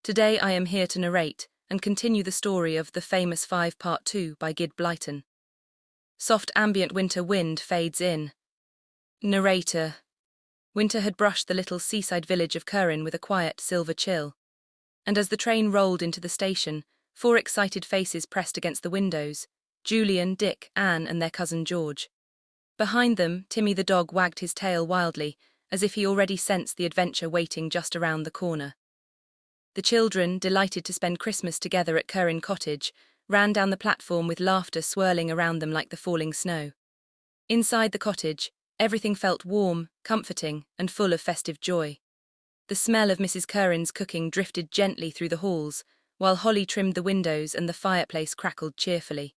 Today I am here to narrate and continue the story of The Famous Five Part 2 by Enid Blyton. Soft ambient winter wind fades in. Narrator. Winter had brushed the little seaside village of Currin with a quiet silver chill. And as the train rolled into the station, 4 excited faces pressed against the windows: Julian, Dick, Anne, and their cousin George. Behind them, Timmy the dog wagged his tail wildly, as if he already sensed the adventure waiting just around the corner. The children, delighted to spend Christmas together at Currin Cottage, ran down the platform with laughter swirling around them like the falling snow. Inside the cottage, everything felt warm, comforting, and full of festive joy. The smell of Mrs. Currin's cooking drifted gently through the halls, while holly trimmed the windows and the fireplace crackled cheerfully.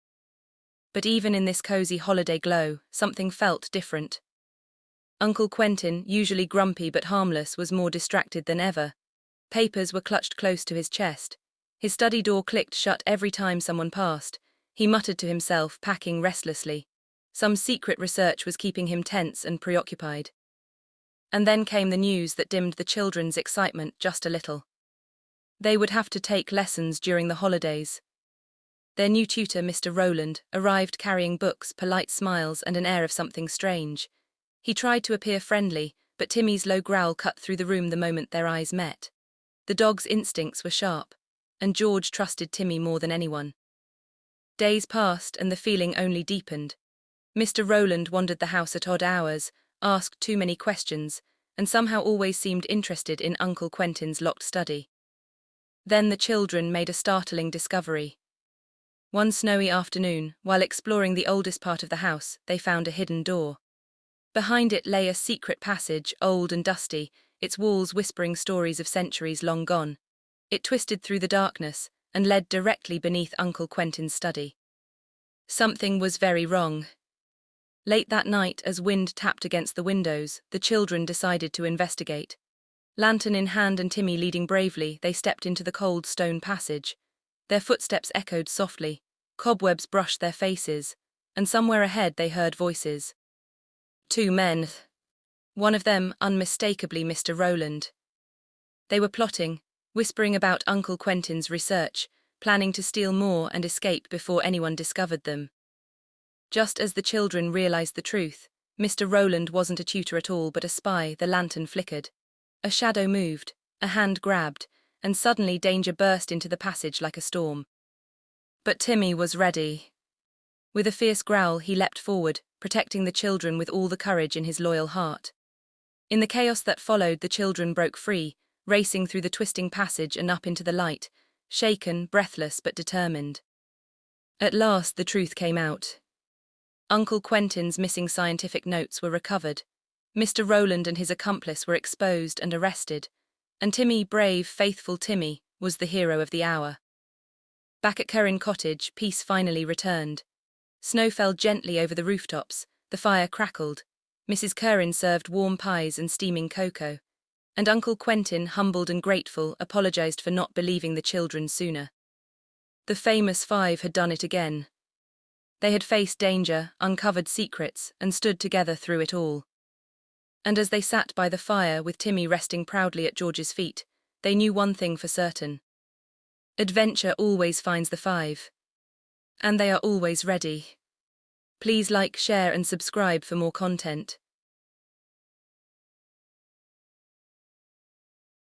But even in this cozy holiday glow, something felt different. Uncle Quentin, usually grumpy but harmless, was more distracted than ever. Papers were clutched close to his chest. His study door clicked shut every time someone passed. He muttered to himself, packing restlessly. Some secret research was keeping him tense and preoccupied. And then came the news that dimmed the children's excitement just a little. They would have to take lessons during the holidays. Their new tutor, Mr. Rowland, arrived carrying books, polite smiles, and an air of something strange. He tried to appear friendly, but Timmy's low growl cut through the room the moment their eyes met. The dog's instincts were sharp, and George trusted Timmy more than anyone. Days passed and the feeling only deepened. Mr. Rowland wandered the house at odd hours, asked too many questions, and somehow always seemed interested in Uncle Quentin's locked study. Then the children made a startling discovery. One snowy afternoon, while exploring the oldest part of the house, they found a hidden door. Behind it lay a secret passage, old and dusty, its walls whispering stories of centuries long gone. It twisted through the darkness and led directly beneath Uncle Quentin's study. Something was very wrong. Late that night, as wind tapped against the windows, the children decided to investigate. Lantern in hand and Timmy leading bravely, they stepped into the cold stone passage. Their footsteps echoed softly, cobwebs brushed their faces, and somewhere ahead they heard voices. 2 men. One of them, unmistakably Mr. Rowland. They were plotting, whispering about Uncle Quentin's research, planning to steal more and escape before anyone discovered them. Just as the children realized the truth, Mr. Rowland wasn't a tutor at all but a spy. The lantern flickered. A shadow moved, a hand grabbed, and suddenly danger burst into the passage like a storm. But Timmy was ready. With a fierce growl, he leapt forward, protecting the children with all the courage in his loyal heart. In the chaos that followed, the children broke free, racing through the twisting passage and up into the light, shaken, breathless but determined. At last the truth came out. Uncle Quentin's missing scientific notes were recovered. Mr. Rowland and his accomplice were exposed and arrested, and Timmy, brave, faithful Timmy, was the hero of the hour. Back at Currin Cottage, peace finally returned. Snow fell gently over the rooftops, the fire crackled, Mrs. Currin served warm pies and steaming cocoa, and Uncle Quentin, humbled and grateful, apologized for not believing the children sooner. The famous 5 had done it again. They had faced danger, uncovered secrets, and stood together through it all. And as they sat by the fire with Timmy resting proudly at George's feet, they knew one thing for certain. Adventure always finds the 5. And they are always ready. Please like, share and subscribe for more content.